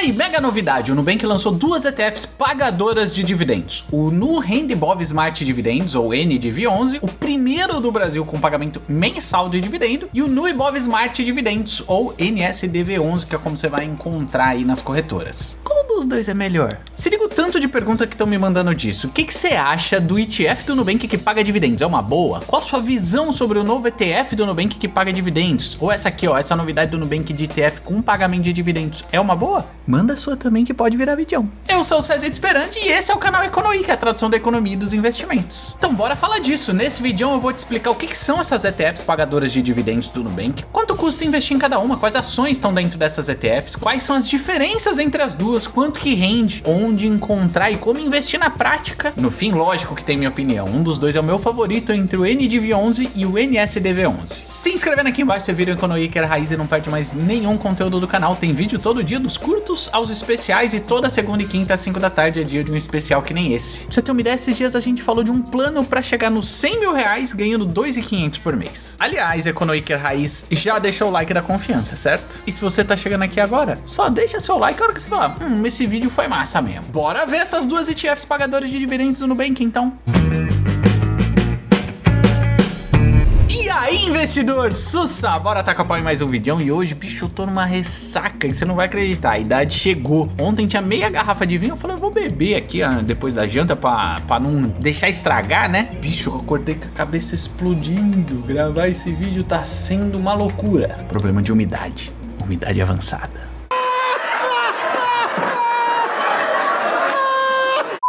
aí, mega novidade, o Nubank lançou duas ETFs pagadoras de dividendos. O Nu Renda Ibov Smart Dividendos, ou NDV11, o primeiro do Brasil com pagamento mensal de dividendo, e o Nu Ibov Smart Dividendos, ou NSDV11, que é como você vai encontrar aí nas corretoras. Qual dos dois é melhor? Se liga o tanto de pergunta que estão me mandando disso. O que você acha do ETF do Nubank que paga dividendos? É uma boa? Qual a sua visão sobre o novo ETF do Nubank que paga dividendos? Ou essa aqui, ó, essa novidade do Nubank de ETF com pagamento de dividendos é uma boa? Manda a sua também que pode virar vídeo. Eu sou o César Esperandi e esse é o canal Economy, que é a tradução da economia e dos investimentos. Então bora falar disso. Nesse vídeo eu vou te explicar o que são essas ETFs pagadoras de dividendos do Nubank, quanto custa investir em cada uma, quais ações estão dentro dessas ETFs, quais são as diferenças entre as duas, quanto que rende, onde encontrar e como investir na prática. No fim, lógico que tem minha opinião, um dos dois é o meu favorito entre o NDV11 e o NSDV11. Se inscrevendo aqui embaixo, você vira o Economy que é raiz e não perde mais nenhum conteúdo do canal. Tem vídeo todo dia, dos curtos aos especiais, e toda segunda e quinta às 5 da tarde é dia de um especial que nem esse. Pra você ter uma ideia, esses dias a gente falou de um plano pra chegar nos 100 mil reais ganhando 2.500 por mês. Aliás, Economy que é raiz, já deixou o like da confiança, certo? E se você tá chegando aqui agora, só deixa seu like a hora que você falar, esse vídeo foi massa mesmo. Bora ver essas duas ETFs pagadoras de dividendos do Nubank então. E aí, investidor, sussa, bora tacar pau em mais um vídeo. E hoje, bicho, eu tô numa ressaca que você não vai acreditar, a idade chegou. Ontem tinha meia garrafa de vinho, eu falei, eu vou beber aqui depois da janta pra não deixar estragar, né? Bicho, eu acordei com a cabeça explodindo. Gravar esse vídeo tá sendo uma loucura. Problema de umidade avançada.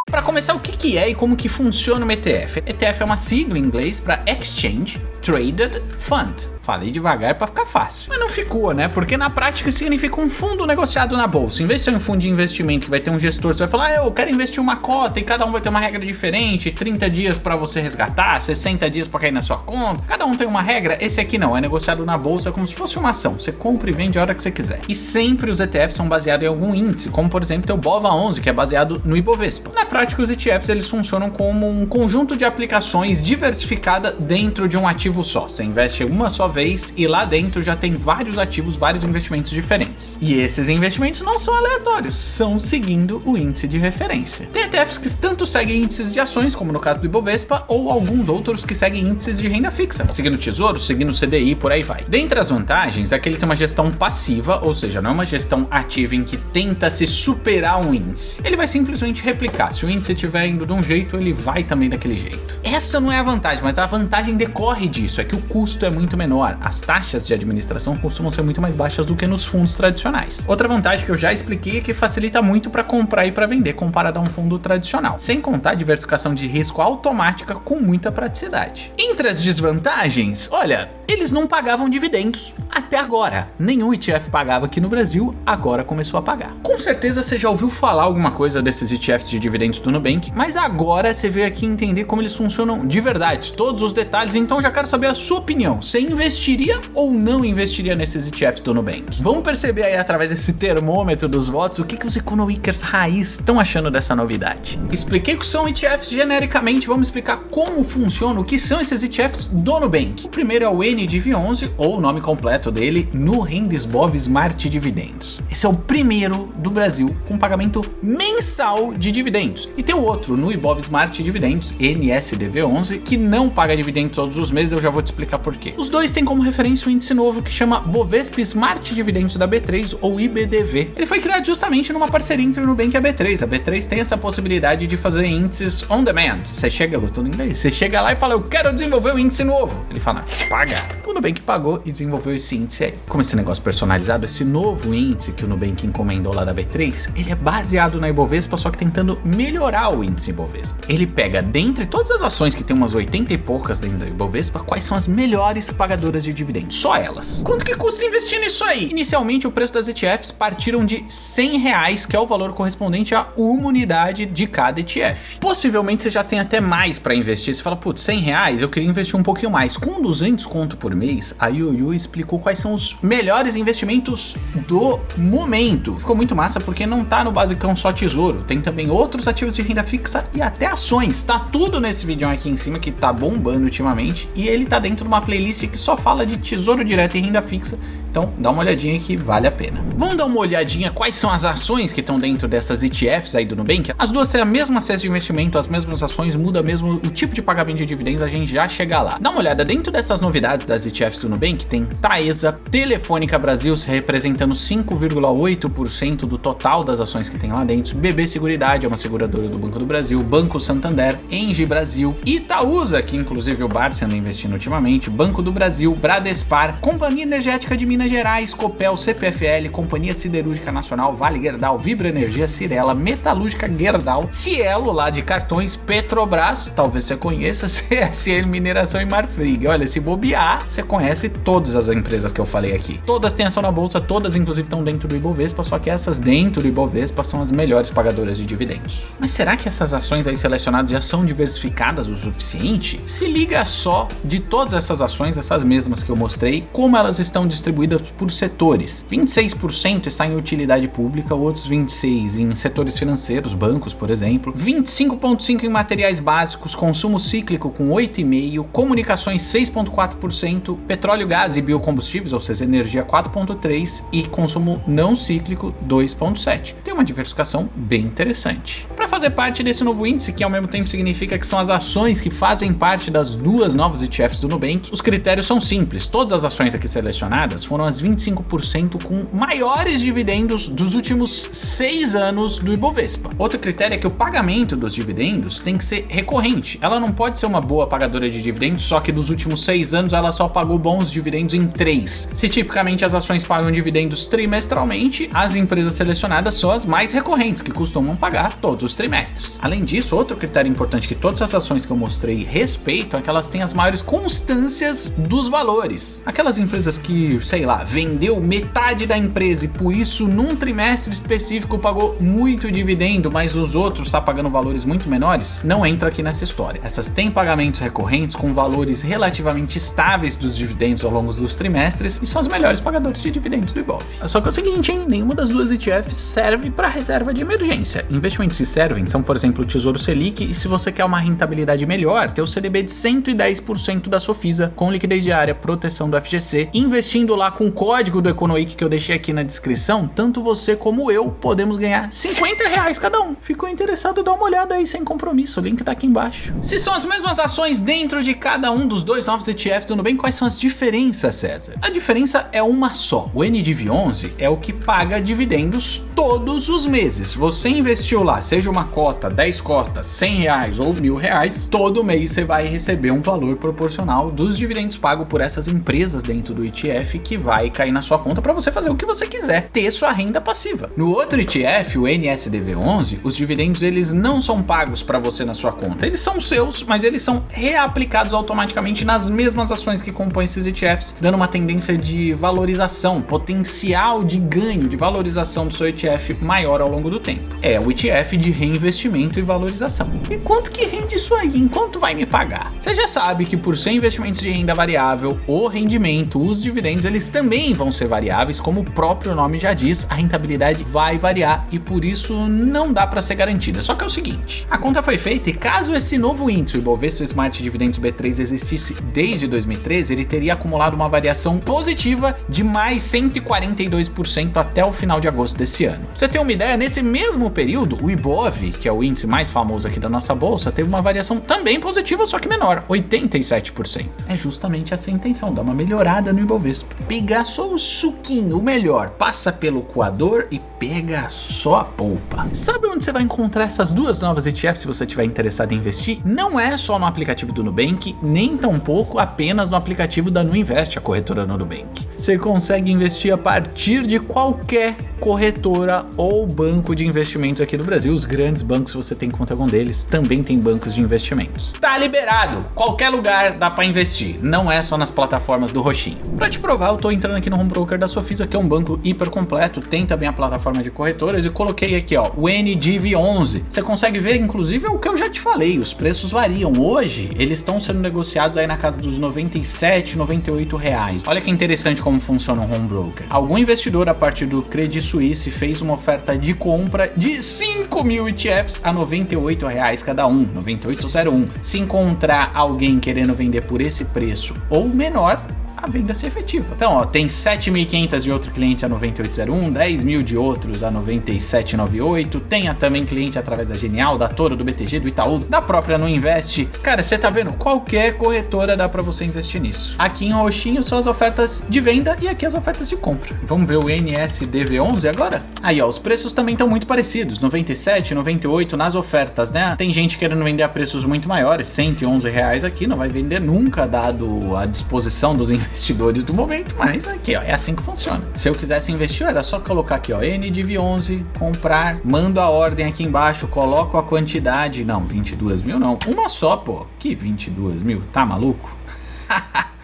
Para começar, o que é e como que funciona uma ETF? ETF é uma sigla em inglês para Exchange Traded Fund. Falei devagar para ficar fácil. Mas não ficou, né? Porque na prática significa um fundo negociado na bolsa. Em vez de ser um fundo de investimento que vai ter um gestor, você vai falar, eu quero investir uma cota e cada um vai ter uma regra diferente, 30 dias para você resgatar, 60 dias para cair na sua conta. Cada um tem uma regra, esse aqui não, é negociado na bolsa como se fosse uma ação. Você compra e vende a hora que você quiser. E sempre os ETFs são baseados em algum índice, como por exemplo o BOVA11, que é baseado no Ibovespa. Na prática, os ETFs eles funcionam como um conjunto de aplicações diversificada dentro de um ativo só. Você investe uma só vez e lá dentro já tem vários ativos, vários investimentos diferentes. E esses investimentos não são aleatórios, são seguindo o índice de referência. Tem ETFs que tanto seguem índices de ações, como no caso do Ibovespa, ou alguns outros que seguem índices de renda fixa, seguindo o Tesouro, seguindo o CDI, por aí vai. Dentre as vantagens é que ele tem uma gestão passiva, ou seja, não é uma gestão ativa em que tenta se superar um índice. Ele vai simplesmente replicar. Se o índice estiver indo de um jeito, ele vai também daquele jeito. Essa não é a vantagem, mas a vantagem decorre disso, é que o custo é muito menor. As taxas de administração costumam ser muito mais baixas do que nos fundos tradicionais. Outra vantagem que eu já expliquei é que facilita muito para comprar e para vender comparado a um fundo tradicional, sem contar a diversificação de risco automática com muita praticidade. Entre as desvantagens, olha, eles não pagavam dividendos até agora. Nenhum ETF pagava aqui no Brasil, agora começou a pagar. Com certeza você já ouviu falar alguma coisa desses ETFs de dividendos do Nubank, mas agora você veio aqui entender como eles funcionam de verdade, todos os detalhes, então já quero saber a sua opinião. Você investiria ou não investiria nesses ETFs do Nubank? Vamos perceber aí através desse termômetro dos votos o que os economicers raiz estão achando dessa novidade. Expliquei o que são ETFs genericamente, vamos explicar como funciona, o que são esses ETFs do Nubank. O primeiro é o NDV11, ou o nome completo dele, Nu Renda Ibov Smart Dividendos. Esse é o primeiro do Brasil com pagamento mensal de dividendos. E tem o outro, Nu Ibov Smart Dividendos, NSDV11, que não paga dividendos todos os meses, eu já vou te explicar por quê. Os dois têm como referência um índice novo que chama Bovespa Smart Dividendos da B3, ou IBDV. Ele foi criado justamente numa parceria entre o Nubank e a B3. A B3 tem essa possibilidade de fazer índices on demand. Você chega, gostou do inglês? Você chega lá e fala, eu quero desenvolver um índice novo. Ele fala, paga. O Nubank pagou e desenvolveu esse índice aí. Como esse negócio personalizado, esse novo índice que o Nubank encomendou lá da B3, ele é baseado na Ibovespa, só que tentando melhorar o índice Ibovespa. Ele pega, dentre todas as ações que tem umas 80 e poucas dentro da Ibovespa, quais são as melhores pagadoras de dividendos, só elas. Quanto que custa investir nisso aí? Inicialmente o preço das ETFs partiram de R$100, que é o valor correspondente a uma unidade de cada ETF. Possivelmente você já tem até mais para investir, você fala, putz, R$100, eu queria investir um pouquinho mais. Com 200 conto por mês, a Yuyu explicou quais são os melhores investimentos do momento. Ficou muito massa porque não tá no basicão só tesouro, tem também outros ativos de renda fixa e até ações. Tá tudo nesse vídeo aqui em cima que tá bombando ultimamente e ele tá dentro de uma playlist que só fala de tesouro direto e renda fixa. Então dá uma olhadinha que vale a pena. Vamos dar uma olhadinha quais são as ações que estão dentro dessas ETFs aí do Nubank. As duas têm a mesma cesta de investimento, as mesmas ações, muda mesmo o tipo de pagamento de dividendos, a gente já chega lá. Dá uma olhada dentro dessas novidades das ETFs do Nubank, tem Taesa, Telefônica Brasil representando 5,8% do total das ações que tem lá dentro, BB Seguridade, é uma seguradora do Banco do Brasil, Banco Santander, Engie Brasil, Itaúsa, que inclusive o Barça anda investindo ultimamente, Banco do Brasil, Bradespar, Companhia Energética de Minas Gerais, Copel, CPFL, Companhia Siderúrgica Nacional, Vale Gerdau, Vibra Energia, Cirela, Metalúrgica Gerdau, Cielo lá de cartões, Petrobras, talvez você conheça, CSN Mineração e Marfrig. Olha, se bobear, você conhece todas as empresas que eu falei aqui. Todas têm ação na bolsa, todas inclusive estão dentro do Ibovespa, só que essas dentro do Ibovespa são as melhores pagadoras de dividendos. Mas será que essas ações aí selecionadas já são diversificadas o suficiente? Se liga só de todas essas ações, essas mesmas que eu mostrei, como elas estão distribuídas por setores. 26% está em utilidade pública, outros 26% em setores financeiros, bancos, por exemplo. 25,5% em materiais básicos, consumo cíclico com 8,5%, comunicações 6,4%, petróleo, gás e biocombustíveis, ou seja, energia 4,3% e consumo não cíclico 2,7%. Tem uma diversificação bem interessante. Para fazer parte desse novo índice, que ao mesmo tempo significa que são as ações que fazem parte das duas novas ETFs do Nubank, os critérios são simples. Todas as ações aqui selecionadas foram as 25% com maiores dividendos dos últimos 6 anos do Ibovespa. Outro critério é que o pagamento dos dividendos tem que ser recorrente. Ela não pode ser uma boa pagadora de dividendos, só que dos últimos 6 anos ela só pagou bons dividendos em 3. Se tipicamente as ações pagam dividendos trimestralmente, as empresas selecionadas são as mais recorrentes, que costumam pagar todos os trimestres. Além disso, outro critério importante que todas as ações que eu mostrei respeitam é que elas têm as maiores constâncias dos valores. Aquelas empresas que, sei lá, vendeu metade da empresa e por isso num trimestre específico pagou muito dividendo, mas os outros tá pagando valores muito menores, não entra aqui nessa história. Essas têm pagamentos recorrentes com valores relativamente estáveis dos dividendos ao longo dos trimestres e são os melhores pagadores de dividendos do Ibov. Só que é o seguinte, hein? Nenhuma das duas ETFs serve para reserva de emergência. Investimentos que servem são, por exemplo, o Tesouro Selic e se você quer uma rentabilidade melhor, ter o CDB de 110% da Sofisa com liquidez diária, proteção do FGC, investindo lá com o código do Economic que eu deixei aqui na descrição, tanto você como eu podemos ganhar R$50 cada um. Ficou interessado? Dá uma olhada aí sem compromisso, o link tá aqui embaixo. Se são as mesmas ações dentro de cada um dos dois novos ETFs do Nubank, quais são as diferenças, César? A diferença é uma só. O NDIV11 é o que paga dividendos todos os meses. Você investiu lá, seja uma cota, 10 cotas, R$100 ou R$1.000, todo mês você vai receber um valor proporcional dos dividendos pagos por essas empresas dentro do ETF que vai cair na sua conta para você fazer o que você quiser, ter sua renda passiva. No outro ETF, o NSDV11, os dividendos eles não são pagos para você na sua conta, eles são seus, mas eles são reaplicados automaticamente nas mesmas ações que compõem esses ETFs, dando uma tendência de valorização, potencial de ganho, de valorização do seu ETF maior ao longo do tempo. É o ETF de reinvestimento e valorização. E quanto que rende isso aí? Em quanto vai me pagar? Você já sabe que por ser investimentos de renda variável, o rendimento, os dividendos, eles também vão ser variáveis, como o próprio nome já diz, a rentabilidade vai variar e por isso não dá para ser garantida. Só que é o seguinte, a conta foi feita e caso esse novo índice, o Ibovespa Smart Dividendos B3 existisse desde 2013, ele teria acumulado uma variação positiva de mais 142% até o final de agosto desse ano. Pra você ter uma ideia, nesse mesmo período, o Ibov, que é o índice mais famoso aqui da nossa bolsa, teve uma variação também positiva, só que menor, 87%. É justamente essa a intenção, dar uma melhorada no Ibovespa. Pegar só o suquinho, o melhor, passa pelo coador e pega só a polpa. Sabe onde você vai encontrar essas duas novas ETFs se você estiver interessado em investir? Não é só no aplicativo do Nubank, nem tampouco apenas no aplicativo da Nuinvest, a corretora do Nubank. Você consegue investir a partir de qualquer corretora ou banco de investimentos aqui no Brasil. Os grandes bancos, se você tem conta com deles, também tem bancos de investimentos. Tá liberado! Qualquer lugar dá pra investir, não é só nas plataformas do roxinho. Pra te provar, eu tô entrando aqui no home broker da Sofisa, que é um banco hiper completo, tem também a plataforma de corretoras e coloquei aqui, ó, o NDIV11. Você consegue ver, inclusive, é o que eu já te falei, os preços variam. Hoje, eles estão sendo negociados aí na casa dos R$97, R$98. Olha que interessante como funciona o home broker. Algum investidor, a partir do Credit Suisse, fez uma oferta de compra de 5.000 ETFs a R$98 cada um, 98,01. Se encontrar alguém querendo vender por esse preço ou menor, a venda se efetiva. Então, ó, tem 7.500 de outro cliente a 9801, 10 mil de outros a 9798, tem também cliente através da Genial, da Toro, do BTG, do Itaú, da própria No Invest. Cara, você tá vendo? Qualquer corretora dá pra você investir nisso. Aqui em roxinho são as ofertas de venda e aqui as ofertas de compra. Vamos ver o NSDV11 agora? Aí, ó, os preços também estão muito parecidos, 97, 98 nas ofertas, né? Tem gente querendo vender a preços muito maiores, 111 reais aqui, não vai vender nunca, dado a disposição dos investidores do momento, mas aqui, ó, é assim que funciona. Se eu quisesse investir, era só colocar aqui, ó, NDV11, comprar, mando a ordem aqui embaixo, coloco a quantidade, não, 22 mil não, uma só, pô, que 22 mil, tá maluco?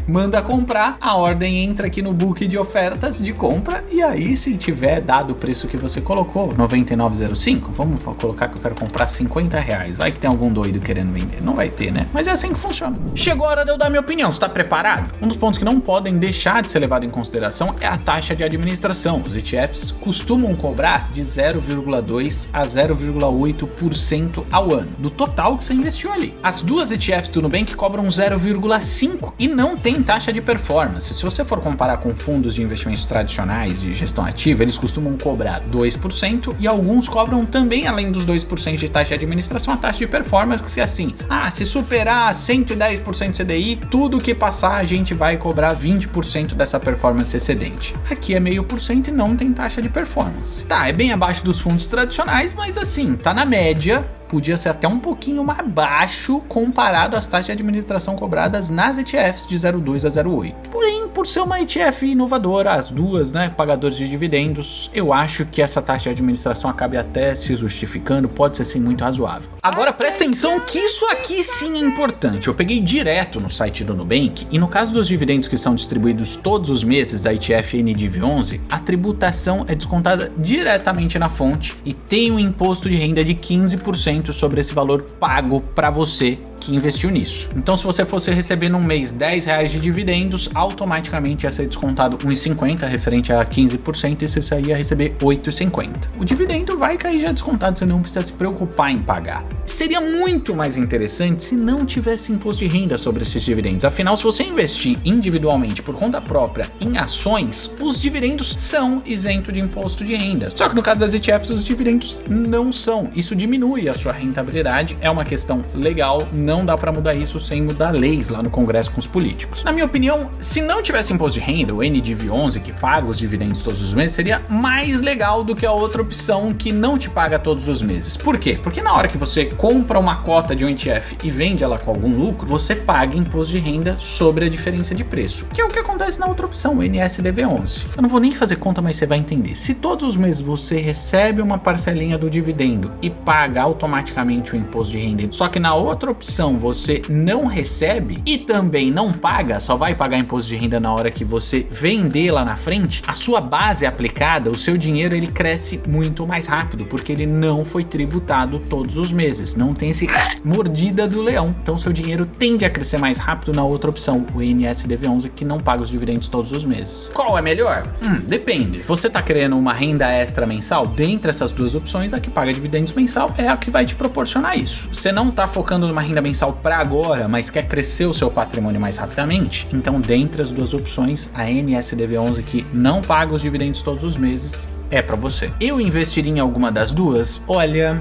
Manda comprar, a ordem entra aqui no book de ofertas de compra e aí se tiver dado o preço que você colocou, 99,05, vamos colocar que eu quero comprar 50 reais, vai que tem algum doido querendo vender, não vai ter, né? Mas é assim que funciona. Chegou a hora de eu dar minha opinião, você tá preparado? Um dos pontos que não podem deixar de ser levado em consideração é a taxa de administração. Os ETFs costumam cobrar de 0,2 a 0,8% ao ano, do total que você investiu ali. As duas ETFs do Nubank cobram 0,5 e não tem taxa de performance. Se você for comparar com fundos de investimentos tradicionais de gestão ativa, eles costumam cobrar 2% e alguns cobram também, além dos 2% de taxa de administração, a taxa de performance, que se assim, se superar 110% CDI, tudo que passar a gente vai cobrar 20% dessa performance excedente. Aqui é 0,5% e não tem taxa de performance. Tá, é bem abaixo dos fundos tradicionais, mas assim, tá na média. Podia ser até um pouquinho mais baixo comparado às taxas de administração cobradas nas ETFs de 0,2 a 0,8. Porém, por ser uma ETF inovadora, as duas, né, pagadores de dividendos, eu acho que essa taxa de administração acabe até se justificando, pode ser sim muito razoável. Agora presta atenção que isso aqui sim é importante. Eu peguei direto no site do Nubank e no caso dos dividendos que são distribuídos todos os meses da ETF NDV11, a tributação é descontada diretamente na fonte e tem um imposto de renda de 15% sobre esse valor pago para você que investiu nisso. Então, se você fosse receber num mês 10 reais de dividendos, automaticamente ia ser descontado 1,50 referente a 15% e você ia receber 8,50. O dividendo vai cair já descontado, você não precisa se preocupar em pagar. Seria muito mais interessante se não tivesse imposto de renda sobre esses dividendos. Afinal, se você investir individualmente por conta própria em ações, os dividendos são isentos de imposto de renda. Só que no caso das ETFs, os dividendos não são. Isso diminui a sua rentabilidade, é uma questão legal, não dá para mudar isso sem mudar leis lá no Congresso com os políticos. Na minha opinião, se não tivesse imposto de renda, o NDV11, que paga os dividendos todos os meses, seria mais legal do que a outra opção que não te paga todos os meses. Por quê? Porque na hora que você compra uma cota de um ETF e vende ela com algum lucro, você paga imposto de renda sobre a diferença de preço, que é o que acontece na outra opção, o NSDV11. Eu não vou nem fazer conta, mas você vai entender. Se todos os meses você recebe uma parcelinha do dividendo e paga automaticamente o imposto de renda, só que na outra opção você não recebe e também não paga, só vai pagar imposto de renda na hora que você vender lá na frente, a sua base aplicada, o seu dinheiro, ele cresce muito mais rápido, porque ele não foi tributado todos os meses, não tem esse mordida do leão, então seu dinheiro tende a crescer mais rápido na outra opção, o NSDV11, que não paga os dividendos todos os meses. Qual é melhor? Depende. Você tá querendo uma renda extra mensal? Dentre essas duas opções, a que paga dividendos mensal é a que vai te proporcionar isso. Você não tá focando numa renda mensal para agora, mas quer crescer o seu patrimônio mais rapidamente? Então, dentre as duas opções, a NSDV11, que não paga os dividendos todos os meses, é para você. Eu investiria em alguma das duas? Olha...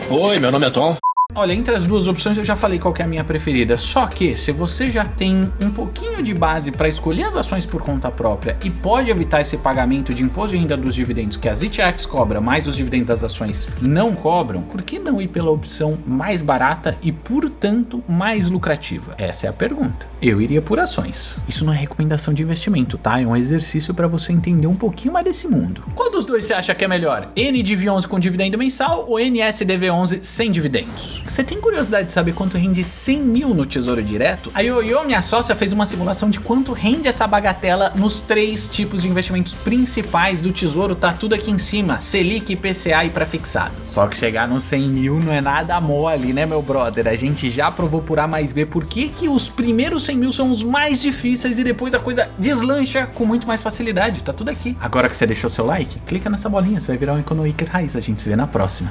Oi, meu nome é Tom. Olha, entre as duas opções eu já falei qual que é a minha preferida, só que se você já tem um pouquinho de base para escolher as ações por conta própria e pode evitar esse pagamento de imposto de renda dos dividendos que as ETFs cobram, mas os dividendos das ações não cobram, por que não ir pela opção mais barata e, portanto, mais lucrativa? Essa é a pergunta. Eu iria por ações. Isso não é recomendação de investimento, tá? É um exercício para você entender um pouquinho mais desse mundo. Qual dos dois você acha que é melhor? NDV11 com dividendo mensal ou NSDV11 sem dividendos? Você tem curiosidade de saber quanto rende 100 mil no Tesouro Direto? A Yoyo, minha sócia, fez uma simulação de quanto rende essa bagatela nos 3 tipos de investimentos principais do Tesouro, tá tudo aqui em cima, Selic, IPCA e pré-fixado. Só que chegar nos 100 mil não é nada mole, né, meu brother? A gente já provou por A mais B por que os primeiros 100 mil são os mais difíceis e depois a coisa deslancha com muito mais facilidade, tá tudo aqui. Agora que você deixou seu like, clica nessa bolinha, você vai virar um Economic Raiz, a gente se vê na próxima.